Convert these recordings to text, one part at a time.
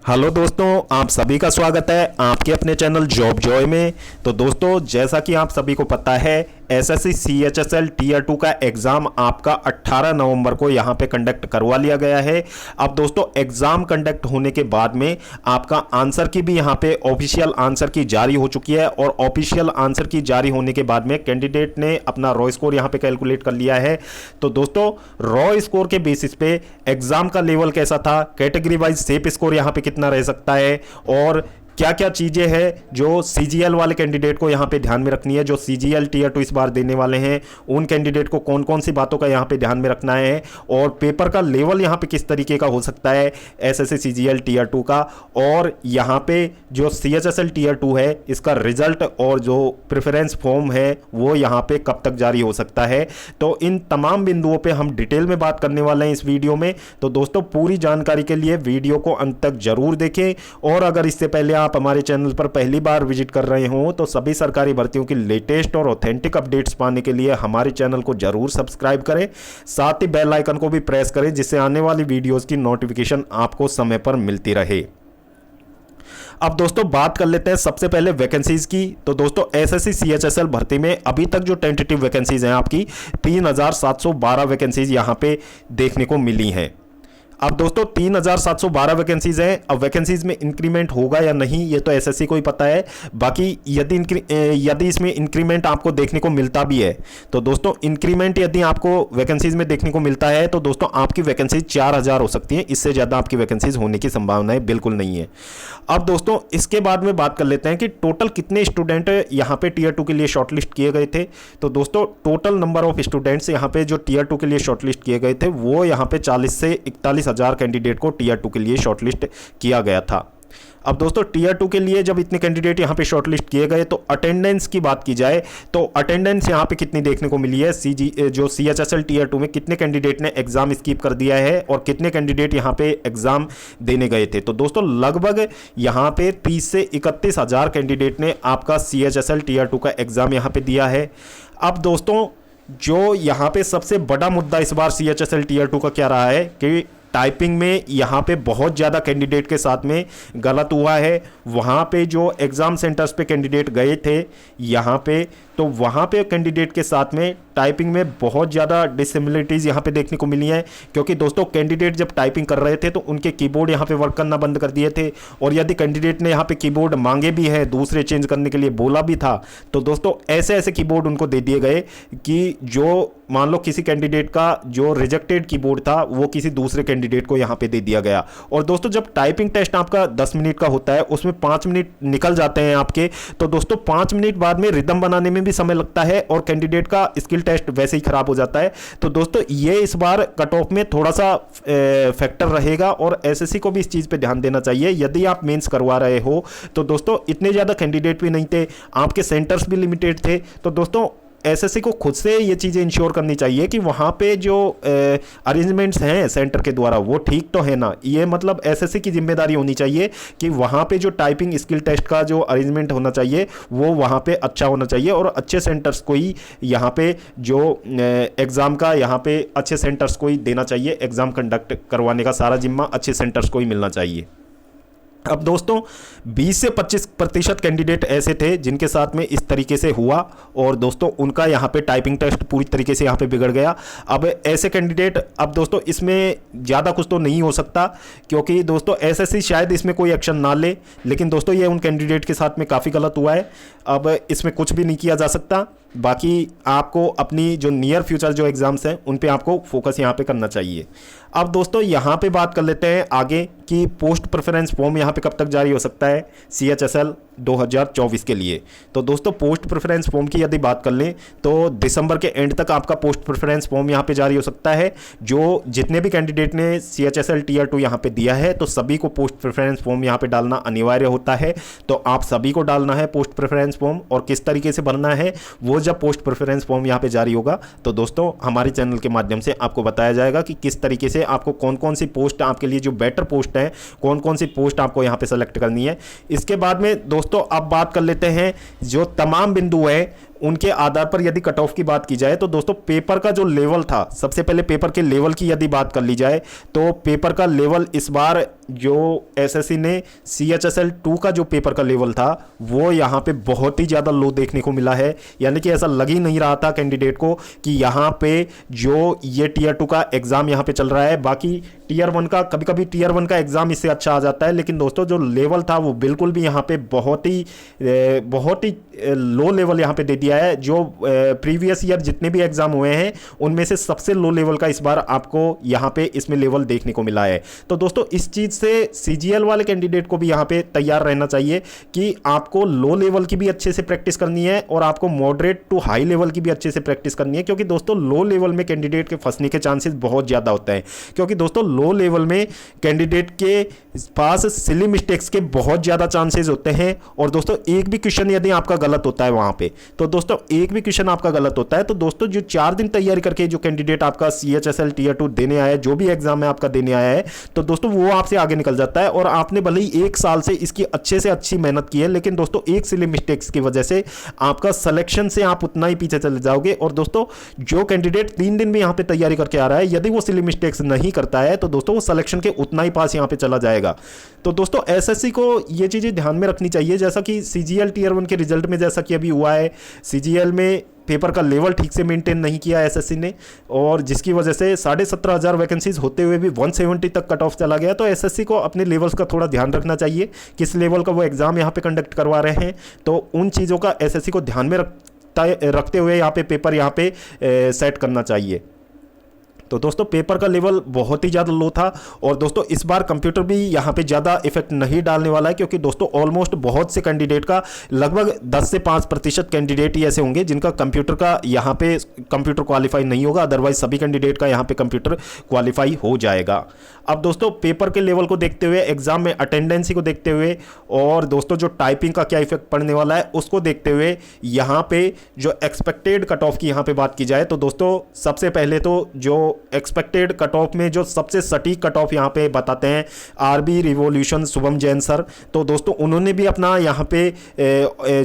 Hello दोस्तों, आप सभी का स्वागत है आपके अपने चैनल जॉब जॉय में। तो दोस्तों, जैसा कि आप सभी को पता है, एसएससी सीएचएसएल टीयर 2 का एग्ज़ाम आपका 18 नवंबर को यहाँ पे कंडक्ट करवा लिया गया है। अब दोस्तों, एग्ज़ाम कंडक्ट होने के बाद में आपका आंसर की भी यहाँ पे ऑफिशियल आंसर की जारी हो चुकी है और ऑफिशियल आंसर की जारी होने के बाद में कैंडिडेट ने अपना रॉ स्कोर यहाँ पे कैलकुलेट कर लिया है। तो दोस्तों, रॉ स्कोर के बेसिस पे एग्ज़ाम का लेवल कैसा था, कैटेगरी वाइज सेफ स्कोर यहाँ पे कितना रह सकता है और क्या क्या चीज़ें हैं जो सीजीएल वाले कैंडिडेट को यहाँ पे ध्यान में रखनी है, जो सीजीएल टीयर 2 इस बार देने वाले हैं उन कैंडिडेट को कौन कौन सी बातों का यहाँ पे ध्यान में रखना है और पेपर का लेवल यहाँ पे किस तरीके का हो सकता है एसएससी सीजीएल टीयर 2 का, और यहाँ पे जो सीएचएसएल टीयर 2 है इसका रिजल्ट और जो प्रेफरेंस फॉर्म है वो यहाँ पे कब तक जारी हो सकता है। तो इन तमाम बिंदुओं पर हम डिटेल में बात करने वाले हैं इस वीडियो में। तो दोस्तों, पूरी जानकारी के लिए वीडियो को अंत तक जरूर देखें और अगर इससे पहले आप हमारे चैनल पर पहली बार विजिट कर रहे हो तो सभी सरकारी भर्तियों की लेटेस्ट और ऑथेंटिक अपडेट्स पाने के लिए हमारे चैनल को जरूर सब्सक्राइब करें, साथ ही बेल आइकन को भी प्रेस करें जिससे आने वाली वीडियोस की नोटिफिकेशन आपको समय पर मिलती रहे। अब दोस्तों, बात कर लेते हैं सबसे पहले वैकेंसीज की। तो दोस्तों, एसएससी सीएचएसएल भर्ती में अभी तक जो टेंटेटिव वैकेंसीज हैं आपकी 3712 वैकेंसीज यहां पे देखने को मिली हैं। अब दोस्तों, 3712 वैकेंसीज हैं। अब वैकेंसीज में इंक्रीमेंट होगा या नहीं ये तो एसएससी को ही पता है। बाकी यदि इसमें इंक्रीमेंट आपको देखने को मिलता भी है तो दोस्तों, इंक्रीमेंट यदि आपको वैकेंसीज में देखने को मिलता है तो दोस्तों आपकी वैकेंसीज 4000 हो सकती हैं, इससे ज़्यादा आपकी वैकेंसीज होने की संभावनाएं बिल्कुल नहीं है। अब दोस्तों, इसके बाद में बात कर लेते हैं कि टोटल कितने स्टूडेंट यहाँ पे टीयर 2 के लिए शॉर्टलिस्ट किए गए थे। तो दोस्तों, टोटल नंबर ऑफ स्टूडेंट्स यहाँ पे जो टीयर 2 के लिए शॉर्टलिस्ट किए गए थे वो यहाँ पे 40 से 41,000 कैंडिडेट को टीयर 2 के लिए शॉर्टलिस्ट किया गया था। अब दोस्तों, टीयर 2 के लिए जब इतने कैंडिडेट यहाँ पे शॉर्टलिस्ट किए गए तो अटेंडेंस की बात की जाए तो अटेंडेंस यहाँ पे कितनी देखने को मिली है, जो सीएचएसएल टीयर 2 में कितने कैंडिडेट ने एग्जाम स्किप कर दिया है और कितने कैंडिडेट यहाँ पे एग्जाम देने गए थे। तो दोस्तों, लगभग यहाँ पे 30 से 31,000 कैंडिडेट ने आपका सीएचएसएल टीयर 2 का एग्जाम यहाँ पे दिया है। अब दोस्तों, जो यहाँ पे सबसे बड़ा मुद्दा इस बार सीएचएसएल टीयर 2 का क्या रहा है कि टाइपिंग में यहाँ पे बहुत ज़्यादा कैंडिडेट के साथ में गलत हुआ है। वहाँ पे जो एग्ज़ाम सेंटर्स पे कैंडिडेट गए थे यहाँ पे, तो वहाँ पे कैंडिडेट के साथ में टाइपिंग में बहुत ज़्यादा डिससिमिलरिटीज़ यहाँ पे देखने को मिली हैं। क्योंकि दोस्तों, कैंडिडेट जब टाइपिंग कर रहे थे तो उनके कीबोर्ड यहाँ पे वर्क करना बंद कर दिए थे, और यदि कैंडिडेट ने यहाँ पे कीबोर्ड मांगे भी हैं, दूसरे चेंज करने के लिए बोला भी था, तो दोस्तों ऐसे ऐसे कीबोर्ड उनको दे दिए गए कि जो मान लो किसी कैंडिडेट का जो रिजेक्टेड कीबोर्ड था वो किसी दूसरे कैंडिडेट को यहाँ पे दे दिया गया। और दोस्तों, जब टाइपिंग टेस्ट आपका 10 मिनट का होता है उसमें 5 मिनट निकल जाते हैं आपके, तो दोस्तों 5 मिनट बाद में रिदम बनाने में भी समय लगता है और कैंडिडेट का स्किल टेस्ट वैसे ही खराब हो जाता है। तो दोस्तों, ये इस बार कट ऑफ में थोड़ा सा फैक्टर रहेगा और एसएससी को भी इस चीज़ पे ध्यान देना चाहिए। यदि आप मेंस करवा रहे हो तो दोस्तों इतने ज़्यादा कैंडिडेट भी नहीं थे, आपके सेंटर्स भी लिमिटेड थे। तो दोस्तों, एसएससी को खुद से ये चीज़ें इंश्योर करनी चाहिए कि वहाँ पे जो अरेंजमेंट्स हैं सेंटर के द्वारा वो ठीक तो है ना। ये मतलब एसएससी की जिम्मेदारी होनी चाहिए कि वहाँ पे जो टाइपिंग स्किल टेस्ट का जो अरेंजमेंट होना चाहिए वो वहाँ पे अच्छा होना चाहिए और अच्छे सेंटर्स को ही यहाँ पे जो एग्ज़ाम का यहाँ पे अच्छे सेंटर्स को ही देना चाहिए। एग्ज़ाम कंडक्ट करवाने का सारा जिम्मा अच्छे सेंटर्स को ही मिलना चाहिए। अब दोस्तों, 20 से 25% कैंडिडेट ऐसे थे जिनके साथ में इस तरीके से हुआ और दोस्तों उनका यहाँ पे टाइपिंग टेस्ट पूरी तरीके से यहाँ पे बिगड़ गया। अब ऐसे कैंडिडेट, अब दोस्तों इसमें ज़्यादा कुछ तो नहीं हो सकता क्योंकि दोस्तों एसएससी शायद इसमें कोई एक्शन ना ले, लेकिन दोस्तों ये उन कैंडिडेट के साथ में काफ़ी गलत हुआ है। अब इसमें कुछ भी नहीं किया जा सकता। बाकी आपको अपनी जो नियर फ्यूचर जो एग्ज़ाम्स हैं उन पे आपको फोकस यहाँ पे करना चाहिए। अब दोस्तों, यहाँ पे बात कर लेते हैं आगे कि पोस्ट प्रेफरेंस फॉर्म यहाँ पे कब तक जारी हो सकता है सीएचएसएल 2024 के लिए। तो दोस्तों, पोस्ट प्रेफरेंस फॉर्म की यदि बात कर लें तो दिसंबर के एंड तक आपका पोस्ट प्रेफरेंस फॉर्म यहाँ पे जारी हो सकता है। जो जितने भी कैंडिडेट ने सीएचएसएल टीयर 2 यहाँ पे दिया है तो सभी को पोस्ट प्रेफरेंस फॉर्म यहाँ पे डालना अनिवार्य होता है। तो आप सभी को डालना है पोस्ट प्रेफरेंस फॉर्म, और किस तरीके से भरना है वो जब पोस्ट प्रेफरेंस फॉर्म यहाँ पे जारी होगा तो दोस्तों हमारे चैनल के माध्यम से आपको बताया जाएगा कि किस तरीके से आपको कौन कौन सी पोस्ट आपके लिए जो बेटर पोस्ट है, कौन कौन सी पोस्ट आपको यहाँ पे सेलेक्ट करनी है। इसके बाद में दोस्तों अब बात कर लेते हैं जो तमाम बिंदु है उनके आधार पर यदि कट ऑफ की बात की जाए तो दोस्तों पेपर का जो लेवल था, सबसे पहले पेपर के लेवल की यदि बात कर ली जाए तो पेपर का लेवल इस बार जो एसएससी ने CHSL 2 का जो पेपर का लेवल था वो यहाँ पे बहुत ही ज़्यादा लो देखने को मिला है। यानी कि ऐसा लग ही नहीं रहा था कैंडिडेट को कि यहाँ पे जो ये टीयर 2 का एग्ज़ाम यहाँ पे चल रहा है। बाकी टीयर 1 का, कभी कभी टीयर 1 का एग्ज़ाम इससे अच्छा आ जाता है, लेकिन दोस्तों जो लेवल था वो बिल्कुल भी यहाँ पे बहुत ही लो लेवल यहाँ पे दे दिया है। जो प्रीवियस ईयर जितने भी एग्ज़ाम हुए हैं उनमें से सबसे लो लेवल का इस बार आपको यहाँ पे इसमें लेवल देखने को मिला है। तो दोस्तों इस चीज़ से CGL वाले कैंडिडेट को भी यहाँ पे तैयार रहना चाहिए कि आपको लो लेवल की भी अच्छे से प्रैक्टिस करनी है और आपको मॉडरेट टू हाई लेवल की भी अच्छे से प्रैक्टिस करनी है, क्योंकि दोस्तों लो लेवल में कैंडिडेट के फंसने के चांसेस बहुत ज़्यादा होते हैं। क्योंकि दोस्तों लो लेवल में कैंडिडेट के पास सिली मिस्टेक्स के बहुत ज़्यादा चांसेस होते हैं। और दोस्तों एक भी क्वेश्चन यदि आपका गलत होता है वहाँ पे, तो दोस्तों एक भी क्वेश्चन आपका गलत होता है तो दोस्तों जो 4 दिन तैयारी करके जो कैंडिडेट आपका CHSL टीयर 2 देने आया है, जो भी एग्जाम है आपका देने आया है, तो दोस्तों वो आपसे आगे निकल जाता है। और आपने भले ही 1 साल से इसकी अच्छे से अच्छी मेहनत की है, लेकिन दोस्तों एक सिली मिस्टेक्स की वजह से आपका सिलेक्शन से आप उतना ही पीछे चले जाओगे। और दोस्तों जो कैंडिडेट 3 दिन में यहाँ पे तैयारी करके आ रहा है, यदि वो सिली मिस्टेक्स नहीं करता है तो दोस्तों वो सिलेक्शन के उतना ही पास यहाँ पे चला जाएगा। तो दोस्तों एसएससी को ये चीज़ें ध्यान में रखनी चाहिए, जैसा कि CGL टीयर 1 के रिजल्ट में जैसा कि अभी हुआ है, CGL में पेपर का लेवल ठीक से मेंटेन नहीं किया एसएससी ने, और जिसकी वजह से 17,500 वैकेंसीज होते हुए भी 170 तक कट ऑफ चला गया। तो एसएससी को अपने लेवल्स का थोड़ा ध्यान रखना चाहिए, किस लेवल का वो एग्ज़ाम यहाँ पे कंडक्ट करवा रहे हैं। तो उन चीज़ों का एसएससी को ध्यान में रखते हुए यहाँ पे पेपर यहाँ पे सेट करना चाहिए। तो दोस्तों पेपर का लेवल बहुत ही ज़्यादा लो था। और दोस्तों इस बार कंप्यूटर भी यहाँ पे ज़्यादा इफेक्ट नहीं डालने वाला है, क्योंकि दोस्तों ऑलमोस्ट बहुत से कैंडिडेट का लगभग 10 से 5% कैंडिडेट ही ऐसे होंगे जिनका कंप्यूटर का यहाँ पे कंप्यूटर क्वालिफाई नहीं होगा, अदरवाइज सभी कैंडिडेट का यहाँ पे कंप्यूटर क्वालिफाई हो जाएगा। अब दोस्तों पेपर के लेवल को देखते हुए, एग्जाम में अटेंडेंसी को देखते हुए, और दोस्तों जो टाइपिंग का क्या इफेक्ट पड़ने वाला है उसको देखते हुए, यहाँ पे जो एक्सपेक्टेड कट ऑफ की यहाँ पे बात की जाए तो दोस्तों सबसे पहले तो जो एक्सपेक्टेड कट ऑफ में जो सबसे सटीक कट ऑफ यहाँ पे बताते हैं RB revolution Shubham Jain sir. तो दोस्तों उन्होंने भी अपना यहाँ पे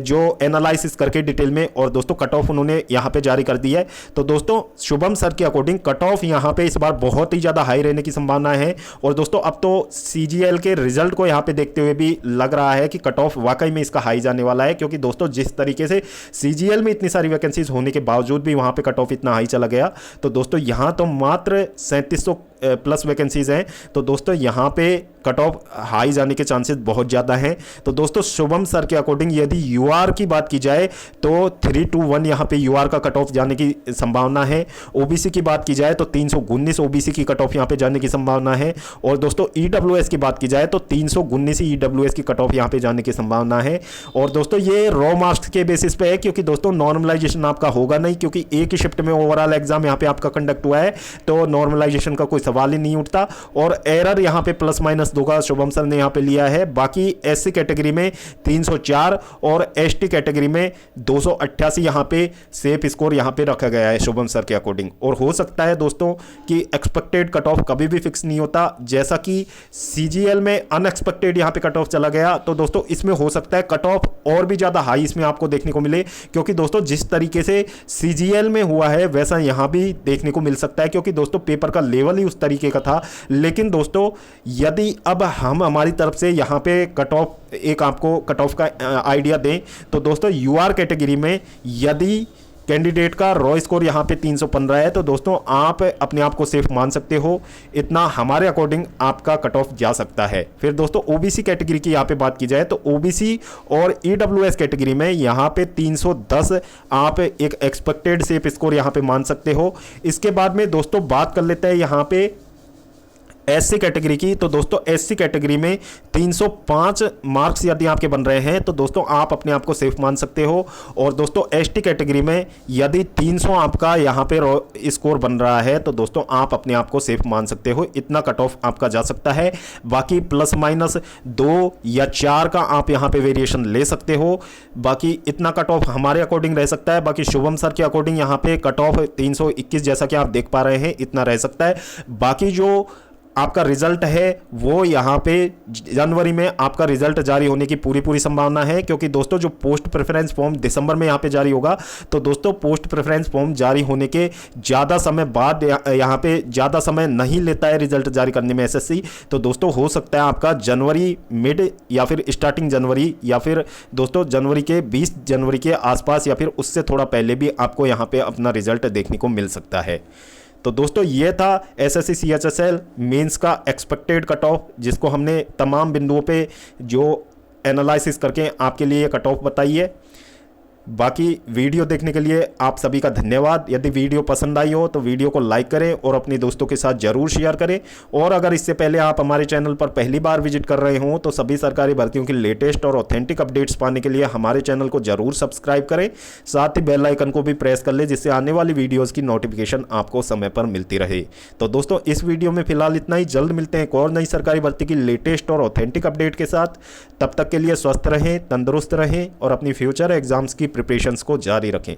जो एनालिसिस करके डिटेल में, और दोस्तों कट ऑफ उन्होंने यहाँ पे जारी कर दी है। तो दोस्तों शुभम सर के अकॉर्डिंग कट ऑफ यहाँ पे इस बार बहुत ही ज़्यादा हाई रहने की संभावना है। और दोस्तों अब तो CGL के रिजल्ट को यहाँ पे देखते हुए भी लग रहा है कि कट ऑफ वाकई में इसका हाई जाने वाला है, क्योंकि दोस्तों जिस तरीके से CGL में इतनी सारी वैकेंसीज होने के बावजूद भी वहाँ पे कट ऑफ इतना हाई चला गया, तो दोस्तों यहाँ तो मात्र 3700 प्लस वैकेंसीज हैं। तो दोस्तों यहाँ पे कट ऑफ हाई जाने के चांसेस बहुत ज़्यादा हैं। तो दोस्तों शुभम सर के अकॉर्डिंग यदि UR की बात की जाए तो 321 यहाँ पे UR का कट ऑफ जाने की संभावना है। OBC की बात की जाए तो 319 OBC की कट ऑफ यहाँ पे जाने की संभावना है। और दोस्तों EWS की बात की जाए तो 319 EWS की कट ऑफ यहाँ पे जाने की संभावना है। और दोस्तों ये रॉ मार्क्स के बेसिस पे है, क्योंकि दोस्तों नॉर्मलाइजेशन आपका होगा नहीं, क्योंकि एक ही शिफ्ट में ओवरऑल एग्जाम यहाँ पे आपका कंडक्ट हुआ है, तो नॉर्मलाइजेशन का कोई सवाल ही नहीं उठता। और एरर यहाँ पे +- 2 का शुभम सर ने यहाँ पे लिया है। बाकी SC कैटेगरी में 304 और ST कैटेगरी में 288 यहाँ पे सेफ स्कोर यहाँ पे रखा गया है शुभम सर के अकॉर्डिंग। और हो सकता है दोस्तों कि एक्सपेक्टेड कट ऑफ कभी भी फिक्स नहीं होता, जैसा कि CGL में अनएक्सपेक्टेड यहाँ पे कट ऑफ चला गया, तो दोस्तों इसमें हो सकता है कट ऑफ और भी ज़्यादा हाई इसमें आपको देखने को मिले, क्योंकि दोस्तों जिस तरीके से CGL में हुआ है वैसा यहाँ भी देखने को मिल सकता है, क्योंकि दोस्तों पेपर का लेवल ही उस तरीके का था। लेकिन दोस्तों यदि अब हम हमारी तरफ से यहाँ पे कट ऑफ, एक आपको कट ऑफ का आइडिया दें, तो दोस्तों UR कैटेगरी में यदि कैंडिडेट का रॉ स्कोर यहाँ पे 315 है, तो दोस्तों आप अपने आप को सेफ मान सकते हो, इतना हमारे अकॉर्डिंग आपका कट ऑफ जा सकता है। फिर दोस्तों OBC कैटेगरी की यहाँ पे बात की जाए तो OBC और EWS कैटेगरी में यहाँ पे 310 आप एक एक्सपेक्टेड सेफ स्कोर यहाँ पे मान सकते हो। इसके बाद में दोस्तों बात कर लेते हैं यहाँ पे SC कैटेगरी की। तो दोस्तों SC कैटेगरी में 305 मार्क्स यदि आपके बन रहे हैं तो दोस्तों आप अपने आप को सेफ मान सकते हो। और दोस्तों ST कैटेगरी में यदि 300 आपका यहाँ पे स्कोर बन रहा है तो दोस्तों आप अपने आप को सेफ मान सकते हो, इतना कट ऑफ आपका जा सकता है। बाकी ±2 या 4 का आप यहाँ पे वेरिएशन ले सकते हो, बाकी इतना कट ऑफ हमारे अकॉर्डिंग रह सकता है। बाकी शुभम सर के अकॉर्डिंग यहाँ पे कट ऑफ 321 जैसा कि आप देख पा रहे हैं इतना रह सकता है। बाकी जो आपका रिजल्ट है वो यहाँ पे जनवरी में आपका रिजल्ट जारी होने की पूरी संभावना है, क्योंकि दोस्तों जो पोस्ट प्रेफरेंस फॉर्म दिसंबर में यहाँ पे जारी होगा, तो दोस्तों पोस्ट प्रेफरेंस फॉर्म जारी होने के ज़्यादा समय बाद यहाँ पे ज़्यादा समय नहीं लेता है रिजल्ट जारी करने में एसएससी। तो दोस्तों हो सकता है आपका जनवरी मिड या फिर स्टार्टिंग जनवरी या फिर दोस्तों जनवरी के 20 जनवरी के आसपास या फिर उससे थोड़ा पहले भी आपको यहाँ पे अपना रिजल्ट देखने को मिल सकता है। तो दोस्तों ये था एसएससी सीएचएसएल मेंस का एक्सपेक्टेड कट ऑफ, जिसको हमने तमाम बिंदुओं पे जो एनालिसिस करके आपके लिए कट ऑफ बताई है। बाकी वीडियो देखने के लिए आप सभी का धन्यवाद। यदि वीडियो पसंद आई हो तो वीडियो को लाइक करें और अपने दोस्तों के साथ जरूर शेयर करें। और अगर इससे पहले आप हमारे चैनल पर पहली बार विजिट कर रहे हो तो सभी सरकारी भर्तियों की लेटेस्ट और ऑथेंटिक अपडेट्स पाने के लिए हमारे चैनल को जरूर सब्सक्राइब करें, साथ ही बेल आइकन को भी प्रेस कर ले, जिससे आने वाली वीडियोज़ की नोटिफिकेशन आपको समय पर मिलती रहे। तो दोस्तों इस वीडियो में फिलहाल इतना ही। जल्द मिलते हैं एक और नई सरकारी भर्ती की लेटेस्ट और ऑथेंटिक अपडेट के साथ। तब तक के लिए स्वस्थ रहें, तंदुरुस्त रहें और अपनी फ्यूचर एग्जाम्स की प्रिपरेशंस को जारी रखें।